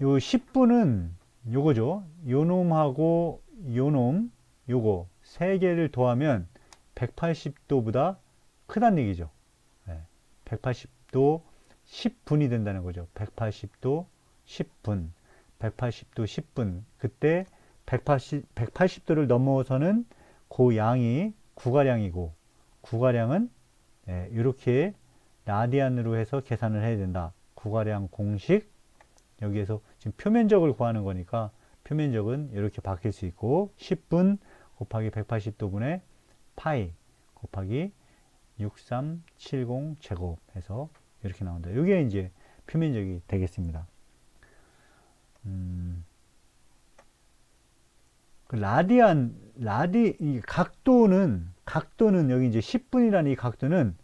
요 10분은 요거죠. 요 놈하고 요 놈, 요거 세 개를 더하면 180도보다 크다는 얘기죠. 180도 10분이 된다는 거죠. 180도 10분. 180도 10분. 그때 180도를 넘어서는 그 양이 구가량이고, 구가량은 이렇게 라디안으로 해서 계산을 해야 된다. 구가량 공식. 여기에서 지금 표면적을 구하는 거니까 표면적은 이렇게 바뀔 수 있고, 10분 곱하기 180도분의 파이 곱하기 6370 제곱 해서 이렇게 나온다. 이게 이제 표면적이 되겠습니다. 그 이 각도는 여기 이제 10분이라는 이 각도는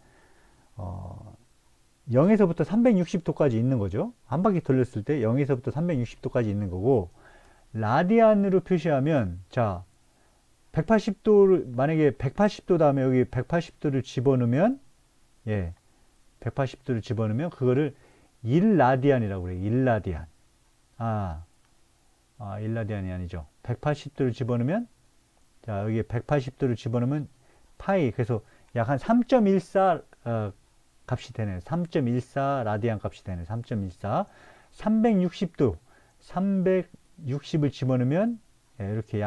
0에서부터 360도까지 있는 거죠. 한 바퀴 돌렸을 때 0에서부터 360도까지 있는 거고, 라디안으로 표시하면, 자, 180도를, 만약에 180도 다음에 여기 180도를 집어넣으면, 180도를 집어넣으면, 그거를 1라디안이라고 그래요. 1라디안. 1라디안이 아니죠. 180도를 집어넣으면, 자, 여기 180도를 집어넣으면, 파이, 그래서 약 한 3.14, 값이 되네요. 3.14 라디안 값이 되네요. 3.14. 360도, 360을 집어넣으면, 이렇게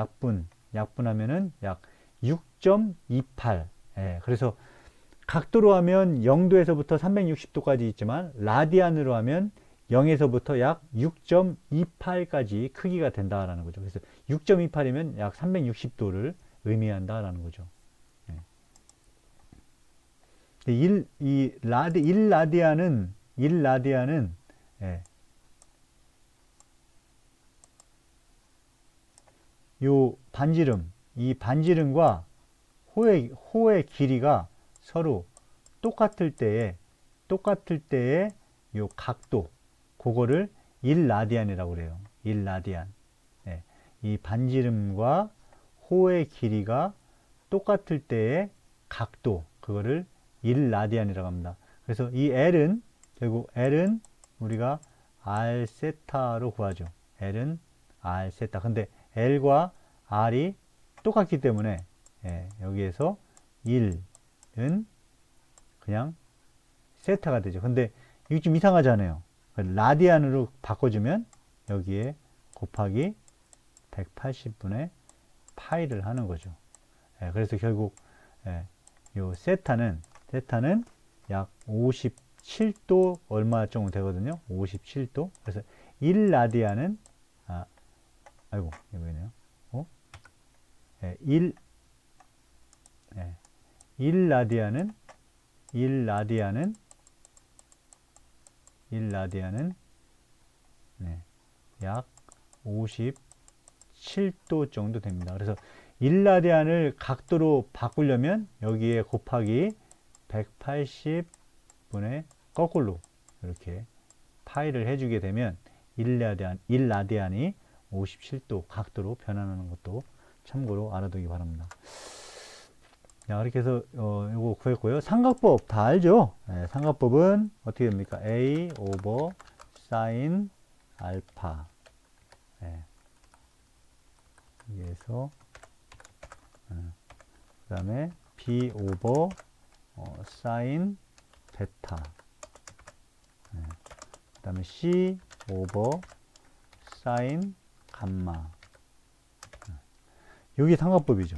약분하면은 약 6.28. 그래서 각도로 하면 0도에서부터 360도까지 있지만, 라디안으로 하면 0에서부터 약 6.28까지 크기가 된다라는 거죠. 그래서 6.28이면 약 360도를 의미한다라는 거죠. 1라디안은 요 반지름, 이 반지름과 호의 길이가 서로 똑같을 때에 요 각도, 그거를 1라디안이라고 그래요. 1라디안. 이 반지름과 호의 길이가 똑같을 때의 각도, 그거를 1라디안이라고 합니다. 그래서 이 L은, 결국 L은 우리가 R 세타로 구하죠. L은 R 세타. 근데 L과 R이 똑같기 때문에, 여기에서 1은 그냥 세타가 되죠. 근데 이게 좀 이상하잖아요. 라디안으로 바꿔주면 여기에 곱하기 180분의 파이를 하는 거죠. 그래서 결국 요 세타는 약 57도 얼마 정도 되거든요. 57도. 그래서 1라디안은 아이고 여기네요. 1라디안은 약 57도 정도 됩니다. 그래서 1라디안을 각도로 바꾸려면 여기에 곱하기 180분의 거꾸로 이렇게 파이를 해주게 되면 1라디안이 57도 각도로 변하는 것도 참고로 알아두기 바랍니다. 자, 이렇게 해서 이거 구했고요. 삼각법 다 알죠? 삼각법은 어떻게 됩니까? A 오버 사인 알파. 여기에서 그 다음에 B 오버 사인 베타. 그 다음에 C 오버 사인 감마. 요게 삼각법이죠.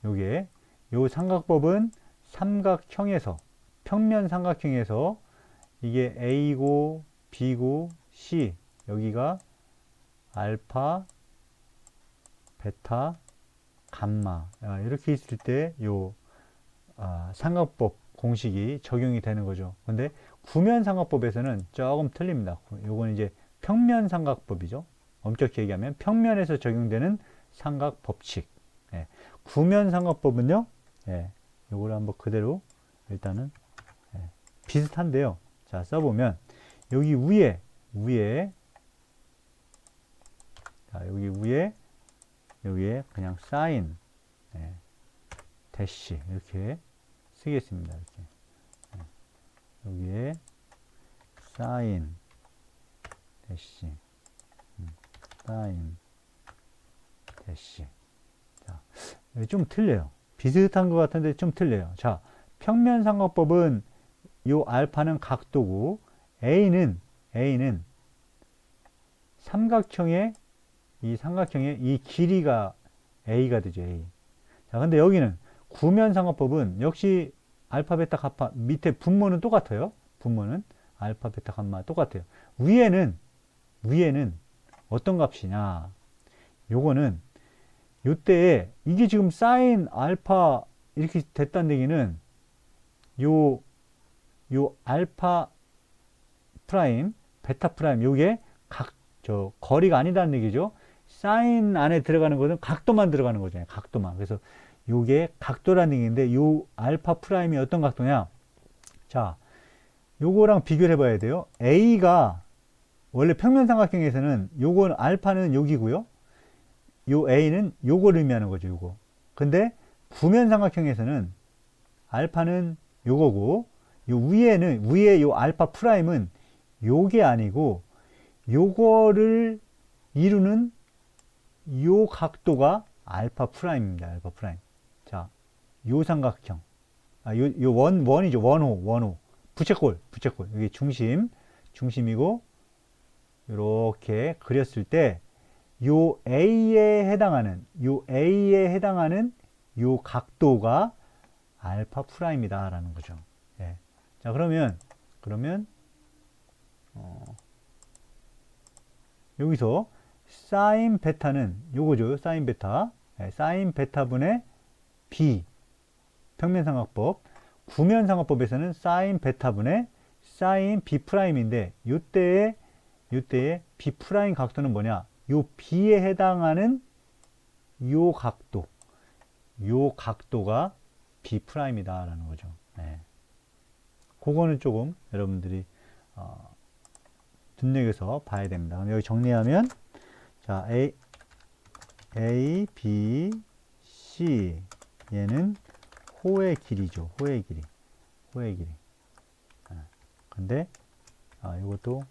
요게 요 삼각법은 삼각형에서, 평면 삼각형에서 이게 A고 B고 C, 여기가 알파 베타 감마, 이렇게 있을 때 요 삼각법 공식이 적용이 되는 거죠. 근데 구면 삼각법에서는 조금 틀립니다. 요건 이제 평면 삼각법이죠. 엄격히 얘기하면 평면에서 적용되는 삼각 법칙. 구면 삼각법은요, 요걸 한번 그대로 일단은 비슷한데요. 자, 써보면 여기 위에 자, 여기에 그냥 사인 대시 이렇게 쓰겠습니다. 이렇게 여기에 사인 대시 사인 대시. 자, 좀 틀려요. 비슷한 것 같은데 좀 틀려요. 자, 평면삼각법은 요 알파는 각도고 A는 삼각형의 이 길이가 A가 되죠. A. 자, 근데 여기는 구면삼각법은 역시 알파, 베타, 가파 밑에 분모는 똑같아요. 분모는 알파, 베타, 감마 똑같아요. 위에는 어떤 값이냐? 요거는 요때에 이게 지금 사인 알파 이렇게 됐다는 얘기는 요 알파 프라임, 베타 프라임 요게 거리가 아니다는 얘기죠. 사인 안에 들어가는 것은 각도만 들어가는 거잖아요. 각도만. 그래서 요게 각도라는 얘기인데 요 알파 프라임이 어떤 각도냐? 자, 요거랑 비교를 해봐야 돼요. A가 원래 평면삼각형에서는 요건 알파는 여기고요. 요 A는 요걸 의미하는 거죠. 요거. 근데 구면삼각형에서는 알파는 요거고 요 위에 요 알파 프라임은 요게 아니고 요거를 이루는 요 각도가 알파 프라임입니다. 알파 프라임. 자, 요 삼각형. 요 원이죠. 원호. 부채꼴. 여기 중심이고, 이렇게 그렸을 때, 요 A에 해당하는 요 각도가 알파 프라임이다라는 거죠. 예. 자, 그러면, 여기서 사인 베타는 요거죠. 사인 베타. 예, 사인 베타분의 B. 평면삼각법. 구면삼각법에서는 사인 베타분의 사인 B 프라임인데 요때의 B 프라임 각도는 뭐냐? 요 B에 해당하는 요 각도가 B 프라임이다라는 거죠. 네. 그거는 조금 여러분들이 눈여겨서 봐야 됩니다. 그럼 여기 정리하면 자 A, B, C 얘는 호의 길이죠. 호의 길이. 근데 이것도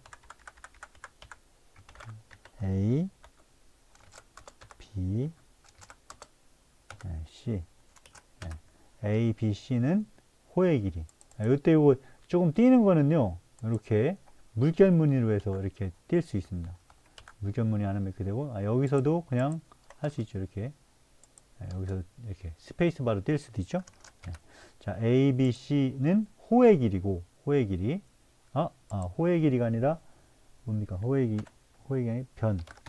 A, B, C. A, B, C는 호의 길이. 이때 이거 조금 띄는 거는요. 이렇게 물결무늬로 해서 이렇게 띌 수 있습니다. 물결무늬 하나 이렇게 되고 여기서도 그냥 할 수 있죠. 이렇게 여기서 이렇게 스페이스 바로 뛸 수도 있죠. 자, A, B, C는 호의 길이고 호의 길이가 아니라 뭡니까? 호의 길이 아니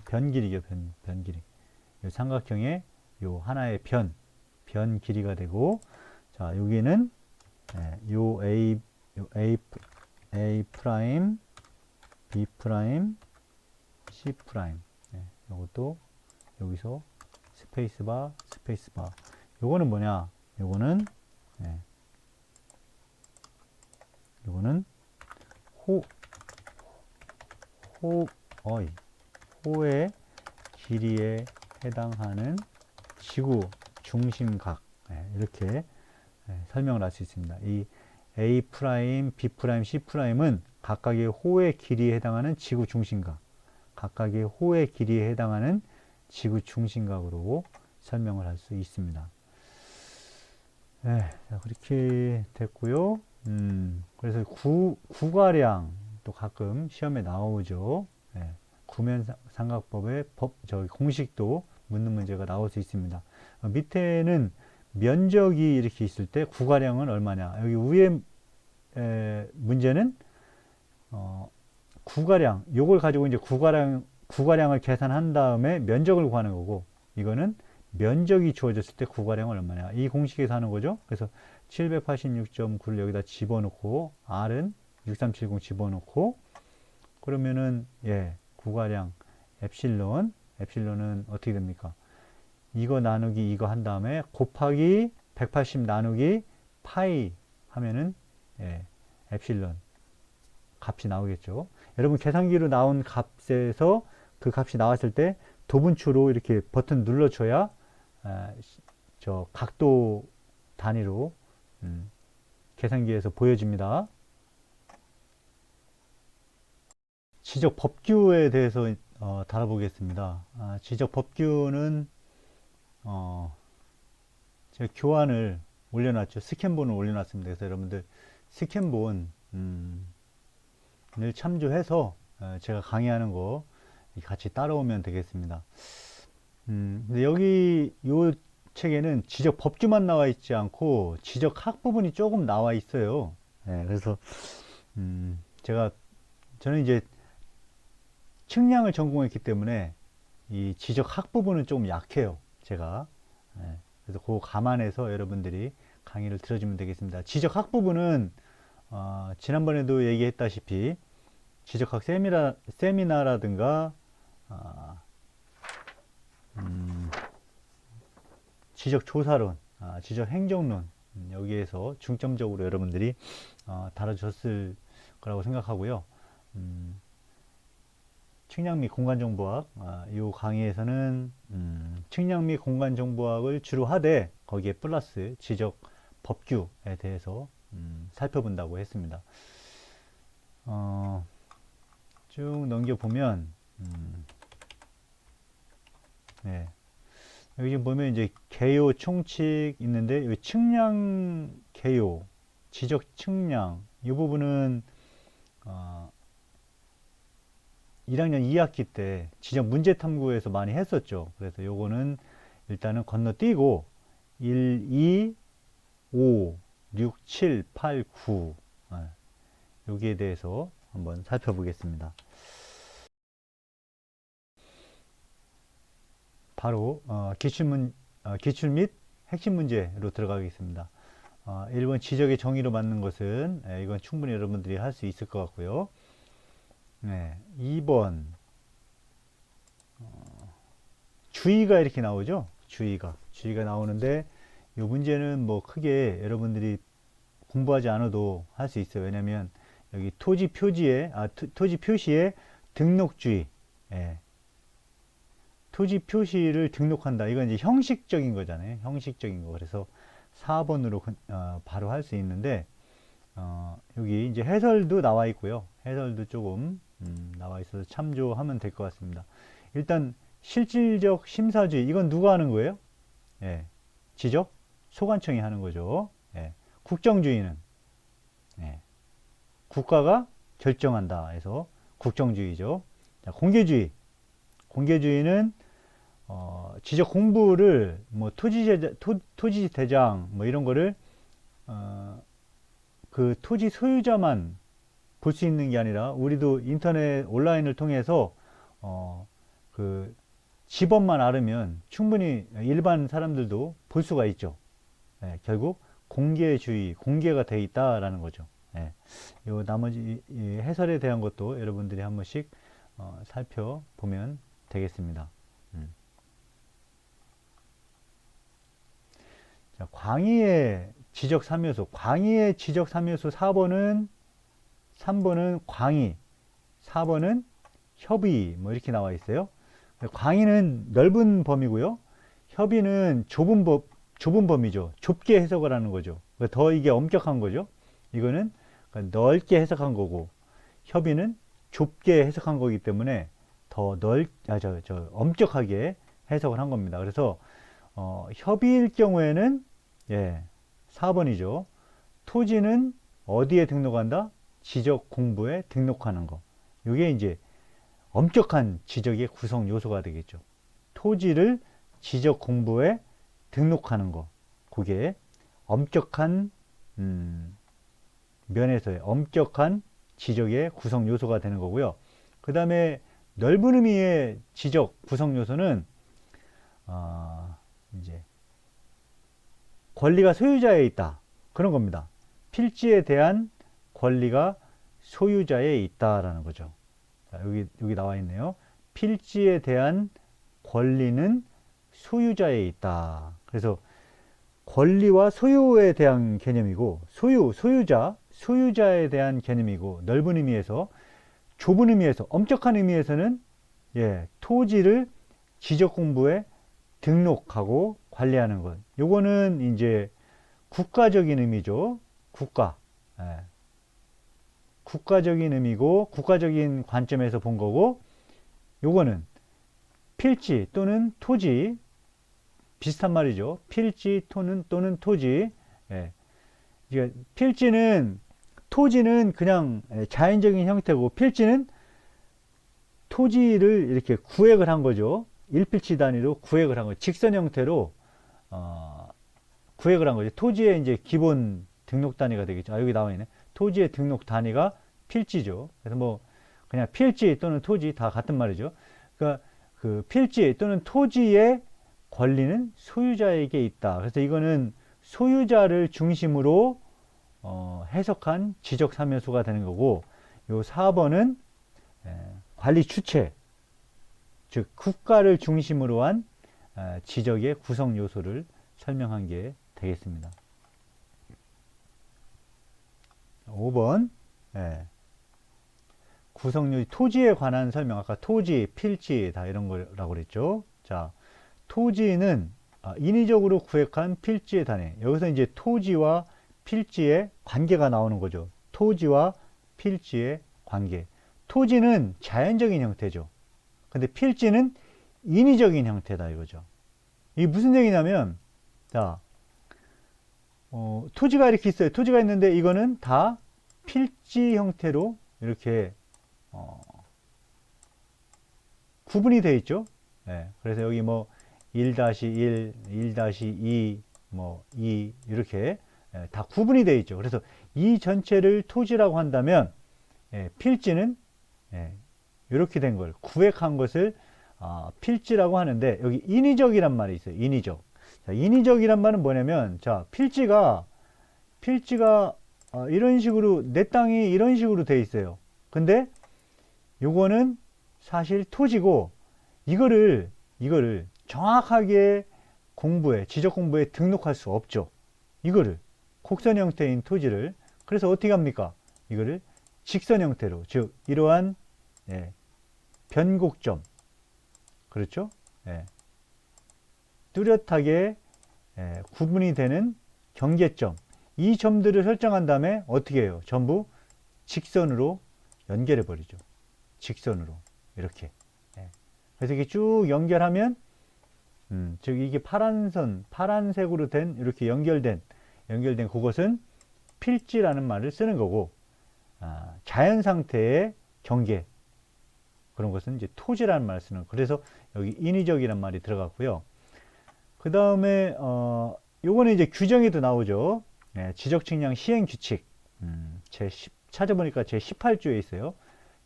변 길이죠. 변 길이. 이 삼각형의 요 하나의 변 길이가 되고 자, 여기는 요 A 프라임, B 프라임, C 프라임. 요것도 여기서 스페이스바. 요거는 뭐냐? 요거는 호의 길이에 해당하는 지구 중심각. 이렇게 설명을 할 수 있습니다. 이 A 프라임, B 프라임, C 프라임은 각각의 호의 길이에 해당하는 지구 중심각. 각각의 호의 길이에 해당하는 지구 중심각으로 설명을 할 수 있습니다. 자, 그렇게 됐고요. 그래서 구가량 또 가끔 시험에 나오죠. 구면 삼각법의 공식도 묻는 문제가 나올 수 있습니다. 밑에는 면적이 이렇게 있을 때 구가량은 얼마냐. 여기 위에 문제는 구가량, 요걸 가지고 이제 구가량을 계산한 다음에 면적을 구하는 거고, 이거는 면적이 주어졌을 때 구가량은 얼마냐. 이 공식에서 하는 거죠. 그래서 786.9를 여기다 집어넣고, R은 6370 집어넣고, 그러면은, 구가량, 엡실론은 어떻게 됩니까? 이거 나누기 이거 한 다음에 곱하기 180 나누기 파이 하면은, 엡실론 값이 나오겠죠. 여러분 계산기로 나온 값에서 그 값이 나왔을 때 도분추로 이렇게 버튼 눌러줘야 저 각도 단위로 계산기에서 보여집니다. 지적 법규에 대해서 다뤄보겠습니다. 지적 법규는 제가 교환을 올려놨죠. 스캔본을 올려놨습니다. 그래서 여러분들 스캔본 을 참조해서 제가 강의하는 거 같이 따라오면 되겠습니다. 근데 여기 요 책에는 지적 법규만 나와 있지 않고 지적 학 부분이 조금 나와 있어요. 그래서 저는 이제 측량을 전공했기 때문에 이 지적 학 부분은 좀 약해요. 제가. 그래서 그거 감안해서 여러분들이 강의를 들어주면 되겠습니다. 지적 학 부분은 지난번에도 얘기했다시피 지적학 세미나라든가 지적조사론, 지적행정론 여기에서 중점적으로 여러분들이 다뤄졌을 거라고 생각하고요. 측량 및 공간정보학 이 강의에서는 측량 및 공간정보학을 주로 하되 거기에 플러스 지적 법규에 대해서 살펴본다고 했습니다. 쭉 넘겨보면 네. 여기 보면 이제 개요 총칙 있는데 여기 측량 개요 지적 측량 이 부분은 1학년 2학기 때 지적 문제 탐구에서 많이 했었죠. 그래서 요거는 일단은 건너뛰고 1, 2, 5, 6, 7, 8, 9 여기에 대해서 한번 살펴보겠습니다. 바로 기출 및 핵심 문제로 들어가겠습니다. 1번 지적의 정의로 맞는 것은 이건 충분히 여러분들이 할 수 있을 것 같고요. 2번 주의가 이렇게 나오죠. 주의가 나오는데 이 문제는 뭐 크게 여러분들이 공부하지 않아도 할 수 있어요. 왜냐면 여기 토지 표시에 등록주의 토지 표시를 등록한다. 이건 이제 형식적인 거잖아요. 형식적인 거. 그래서 4번으로 바로 할 수 있는데 여기 이제 해설도 나와 있고요. 해설도 조금 나와 있어서 참조하면 될 것 같습니다. 일단 실질적 심사주의 이건 누가 하는 거예요? 지적 소관청이 하는 거죠. 국정주의는 국가가 결정한다 해서 국정주의죠. 자, 공개주의는 지적 공부를 뭐 토지 대장 뭐 이런 거를 그 토지 소유자만 볼 수 있는 게 아니라 우리도 인터넷 온라인을 통해서 그 지번만 알으면 충분히 일반 사람들도 볼 수가 있죠. 결국 공개주의, 공개가 돼 있다라는 거죠. 요 나머지 해설에 대한 것도 여러분들이 한 번씩 살펴보면 되겠습니다. 자, 광의의 지적 3요소. 광의의 지적 3요소 3번은 광의, 4번은 협의, 뭐 이렇게 나와 있어요. 광의는 넓은 범위고요. 협의는 좁은 범위죠. 좁게 해석을 하는 거죠. 더 이게 엄격한 거죠. 이거는 넓게 해석한 거고, 협의는 좁게 해석한 거기 때문에 더 엄격하게 해석을 한 겁니다. 그래서 협의일 경우에는 4번이죠. 토지는 어디에 등록한다? 지적 공부에 등록하는 거. 이게 이제 엄격한 지적의 구성 요소가 되겠죠. 토지를 지적 공부에 등록하는 거. 그게 엄격한 면에서의 엄격한 지적의 구성 요소가 되는 거고요. 그 다음에 넓은 의미의 지적 구성 요소는 이제 권리가 소유자에 있다. 그런 겁니다. 필지에 대한 권리가 소유자에 있다라는 거죠. 자, 여기 나와 있네요. 필지에 대한 권리는 소유자에 있다. 그래서 권리와 소유에 대한 개념이고 소유자에 대한 개념이고 넓은 의미에서 좁은 의미에서 엄격한 의미에서는 토지를 지적 공부에 등록하고 관리하는 것. 요거는 이제 국가적인 의미죠. 국가. 국가적인 의미고 국가적인 관점에서 본 거고, 요거는 필지 또는 토지, 비슷한 말이죠. 필지 또는 토지. 예. 이게 필지는, 토지는 그냥 자연적인 형태고, 필지는 토지를 이렇게 구획을 한 거죠. 1필지 단위로 구획을 한 거죠. 직선 형태로 구획을 한 거죠. 토지의 이제 기본 등록 단위가 되겠죠. 여기 나와 있네. 토지의 등록 단위가 필지죠. 그래서 뭐 그냥 필지 또는 토지 다 같은 말이죠. 그러니까 그 필지 또는 토지의 권리는 소유자에게 있다. 그래서 이거는 소유자를 중심으로 해석한 지적 사면소가 되는 거고, 요 4번은 관리 주체, 즉 국가를 중심으로 한 지적의 구성 요소를 설명한 게 되겠습니다. 5번 구성요, 토지에 관한 설명. 아까 토지, 필지 다 이런 거라고 그랬죠. 자, 토지는 인위적으로 구획한 필지의 단위. 여기서 이제 토지와 필지의 관계가 나오는 거죠. 토지와 필지의 관계. 토지는 자연적인 형태죠. 근데 필지는 인위적인 형태다 이거죠. 이게 무슨 얘기냐면, 자, 토지가 이렇게 있어요. 토지가 있는데 이거는 다 필지 형태로 이렇게 구분이 되어 있죠. 네, 그래서 여기 뭐 1-1, 1-2, 뭐 2 이렇게 다 구분이 되어 있죠. 그래서 이 전체를 토지라고 한다면 필지는 이렇게 된 걸 구획한 것을 필지라고 하는데, 여기 인위적이란 말이 있어요. 인위적. 자, 인위적이란 말은 뭐냐면, 자, 필지가 이런 식으로, 내 땅이 이런 식으로 돼 있어요. 근데 요거는 사실 토지고, 이거를 정확하게 지적 공부에 등록할 수 없죠. 이거를 곡선 형태인 토지를. 그래서 어떻게 합니까? 이거를 직선 형태로, 즉 이러한 변곡점, 그렇죠? 뚜렷하게 구분이 되는 경계점, 이 점들을 설정한 다음에 어떻게 해요? 전부 직선으로 연결해 버리죠. 직선으로 이렇게. 그래서 이렇게 쭉 연결하면, 즉 이게 파란색으로 된 이렇게 연결된 그것은 필지라는 말을 쓰는 거고, 자연 상태의 경계, 그런 것은 이제 토지라는 말을 쓰는. 그래서 여기 인위적이란 말이 들어갔고요. 그 다음에 요거는 이제 규정에도 나오죠. 지적 측량 시행 규칙. 찾아보니까 제 18조에 있어요.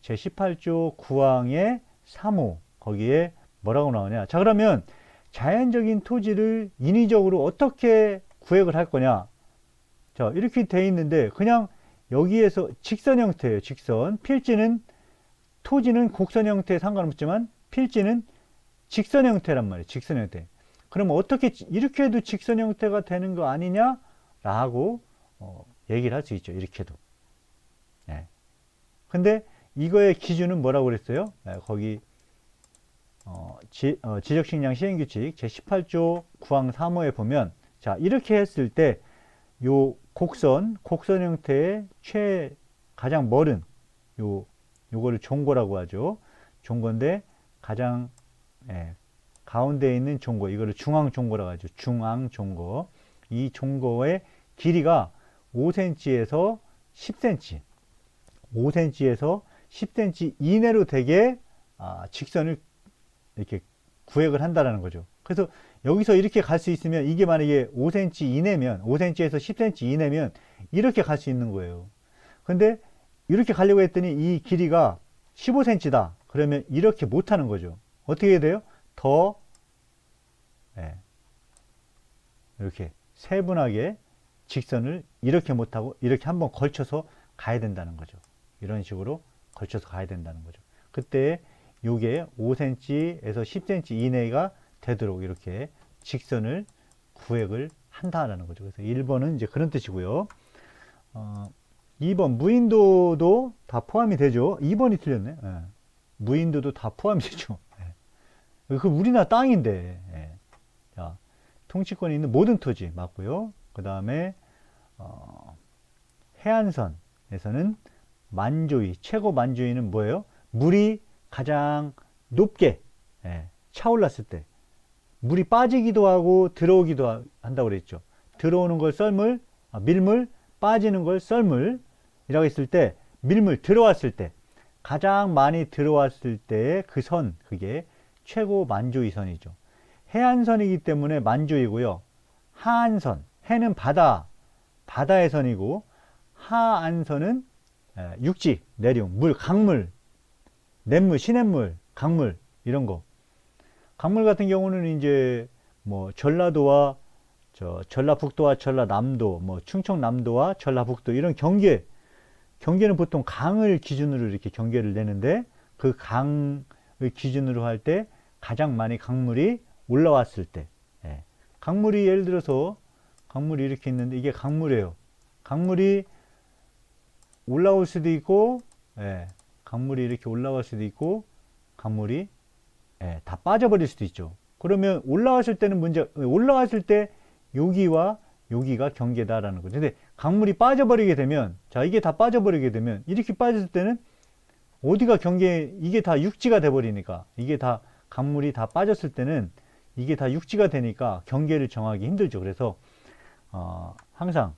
제 18조 9항의 3호, 거기에 뭐라고 나오냐. 자, 그러면 자연적인 토지를 인위적으로 어떻게 구획을 할 거냐. 자, 이렇게 돼 있는데 그냥 여기에서 직선 형태예요. 직선. 필지는, 토지는 곡선 형태에 상관없지만 필지는 직선 형태란 말이에요. 직선 형태. 그러면 어떻게 이렇게 해도 직선 형태가 되는 거 아니냐라고 얘기를 할 수 있죠. 이렇게 해도. 근데 이거의 기준은 뭐라고 그랬어요? 거기 지적 측량 시행 규칙 제 18조 9항 3호에 보면, 자, 이렇게 했을 때 요 곡선 형태의 가장 멀은 요거를 종고라고 하죠. 종고인데 가장 가운데에 있는 종고, 이거를 중앙 종고라고 하죠. 중앙 종고. 이 종고의 길이가 5cm에서 10cm, 5cm에서 10cm 이내로 되게 직선을 이렇게 구획을 한다라는 거죠. 그래서 여기서 이렇게 갈 수 있으면, 이게 만약에 5cm 이내면, 5cm에서 10cm 이내면 이렇게 갈 수 있는 거예요. 근데 이렇게 가려고 했더니 이 길이가 15cm다. 그러면 이렇게 못 하는 거죠. 어떻게 해야 돼요? 더 이렇게 세분하게 직선을 이렇게 못하고 이렇게 한번 걸쳐서 가야 된다는 거죠. 이런 식으로 걸쳐서 가야 된다는 거죠. 그때 요게 5cm에서 10cm 이내가 되도록 이렇게 직선을 구획을 한다라는 거죠. 그래서 1번은 이제 그런 뜻이고요. 2번 무인도도 다 포함이 되죠. 2번이 틀렸네. 무인도도 다 포함이 되죠. 그 우리나라 땅인데. 자, 통치권이 있는 모든 토지 맞고요. 그 다음에 해안선에서는 만조위, 최고 만조위는 뭐예요? 물이 가장 높게 차올랐을 때, 물이 빠지기도 하고 들어오기도 한다고 그랬죠. 들어오는 걸 썰물, 밀물, 빠지는 걸 썰물이라고 했을 때, 밀물 들어왔을 때, 가장 많이 들어왔을 때 그 선, 그게 최고 만조위 선이죠. 해안선이기 때문에 만조이고요. 하안선, 해는 바다의 선이고, 하안선은 육지, 내륙, 물, 강물, 냇물, 시냇물, 강물, 이런 거. 강물 같은 경우는 이제 뭐 전라도와 전라북도와 전라남도, 뭐 충청남도와 전라북도 이런 경계는 보통 강을 기준으로 이렇게 경계를 내는데 그 강을 기준으로 할 때 가장 많이 강물이 올라왔을 때, 강물이 예를 들어서 강물이 이렇게 있는데 이게 강물이에요. 강물이 올라올 수도 있고, 강물이 이렇게 올라갈 수도 있고, 강물이 다 빠져버릴 수도 있죠. 그러면 올라왔을 때는 올라왔을 때 여기와 여기가 경계다라는 거죠. 근데 강물이 빠져버리게 되면, 자, 이게 다 빠져버리게 되면, 이렇게 빠졌을 때는 어디가 이게 다 육지가 돼버리니까, 이게 다 강물이 다 빠졌을 때는 이게 다 육지가 되니까 경계를 정하기 힘들죠. 그래서, 항상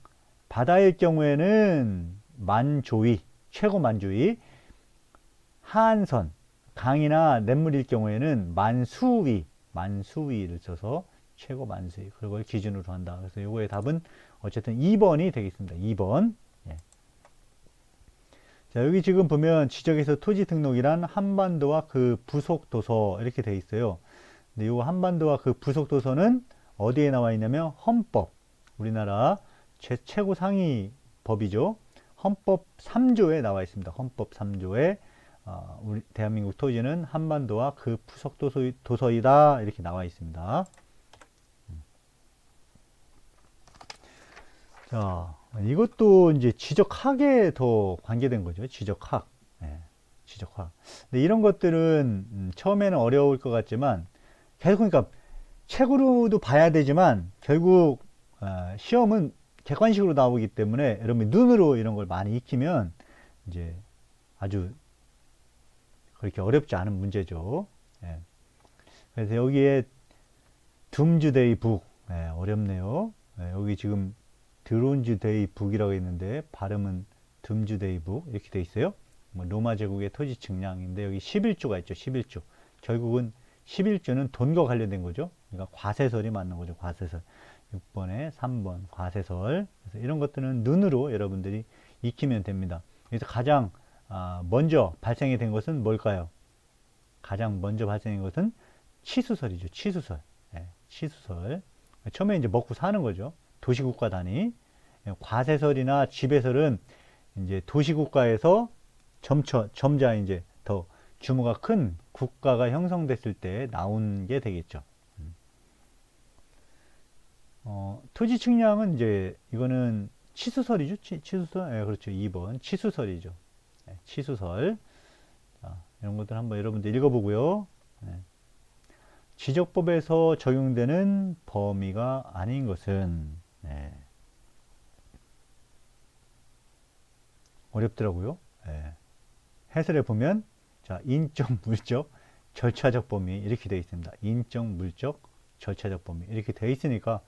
바다일 경우에는 만조위, 최고 만조위, 하안선, 강이나 냇물일 경우에는 만수위를 써서 최고 만수위, 그걸 기준으로 한다. 그래서 요거의 답은 어쨌든 2번이 되겠습니다. 2번. 자, 여기 지금 보면 지적에서 토지 등록이란 한반도와 그 부속 도서 이렇게 돼 있어요. 근데 요 한반도와 그 부속 도서는 어디에 나와 있냐면 헌법, 우리나라 최고 상위 법이죠. 헌법 3조에 나와 있습니다. 헌법 3조에 우리 대한민국 토지는 한반도와 그 부속 도서이다 이렇게 나와 있습니다. 자, 이것도 이제 지적학에 더 관계된 거죠. 지적학. 지적학. 근데 이런 것들은 처음에는 어려울 것 같지만 계속 그러니까 책으로도 봐야 되지만 결국 시험은 객관식으로 나오기 때문에 여러분이 눈으로 이런 걸 많이 익히면 이제 아주 그렇게 어렵지 않은 문제죠. 그래서 여기에 둠즈데이 북 어렵네요. 여기 지금 드론즈데이 북이라고 있는데 발음은 둠즈데이 북 이렇게 돼 있어요. 뭐 로마 제국의 토지 측량인데 여기 11조가 있죠. 11조. 결국은 11조는 돈과 관련된 거죠. 그러니까 과세설이 맞는 거죠. 과세설. 6번에 3번 과세설. 그래서 이런 것들은 눈으로 여러분들이 익히면 됩니다. 그래서 가장 먼저 발생이 된 것은 뭘까요? 가장 먼저 발생한 것은 치수설이죠. 치수설. 치수설. 처음에 이제 먹고 사는 거죠. 도시국가 단위. 과세설이나 지배설은 이제 도시국가에서 점차 이제 더 규모가 큰 국가가 형성됐을 때 나온 게 되겠죠. 토지 측량은 이제 이거는 치수설이죠. 치수설. 그렇죠. 2번 치수설이죠. 치수설. 자, 이런 것들 한번 여러분들 읽어보고요. 지적법에서 적용되는 범위가 아닌 것은 어렵더라고요. 해설에 보면 자, 인적, 물적, 절차적 범위 이렇게 되어 있습니다. 인적, 물적, 절차적 범위 이렇게 되어 있으니까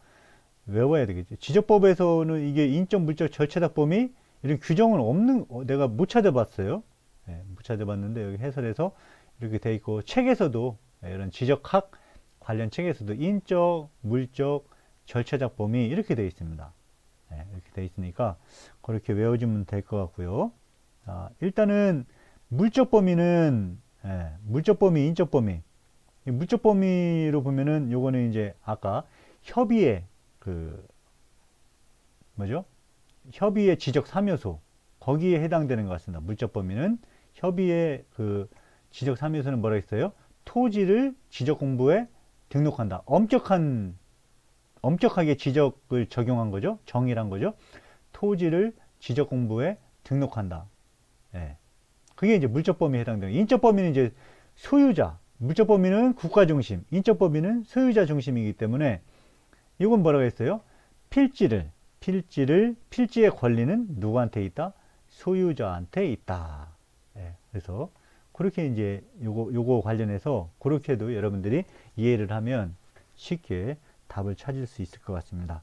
외워야 되겠죠. 지적법에서는 이게 인적, 물적, 절차적 범위 이런 규정은 내가 못 찾아봤어요. 못 찾아봤는데 여기 해설에서 이렇게 되어 있고 책에서도 이런 지적학 관련 책에서도 인적, 물적, 절차적 범위 이렇게 되어 있습니다. 이렇게 되어 있으니까 그렇게 외워주면 될 것 같고요. 일단은 물적 범위는 물적 범위, 인적 범위. 물적 범위로 보면은 요거는 이제 아까 협의의 협의의 지적 3요소 거기에 해당되는 것 같습니다. 물적 범위는 협의의 지적 3요소는 뭐라 했어요? 토지를 지적 공부에 등록한다. 엄격하게 지적을 적용한 거죠. 정의란 거죠. 토지를 지적 공부에 등록한다. 그게 이제 물적 범위에 해당돼요. 인적 범위는 이제 소유자. 물적 범위는 국가 중심, 인적 범위는 소유자 중심이기 때문에 이건 뭐라고 했어요? 필지의 권리는 누구한테 있다? 소유자한테 있다. 예, 그래서 그렇게 이제 요거 관련해서 그렇게도 여러분들이 이해를 하면 쉽게 답을 찾을 수 있을 것 같습니다.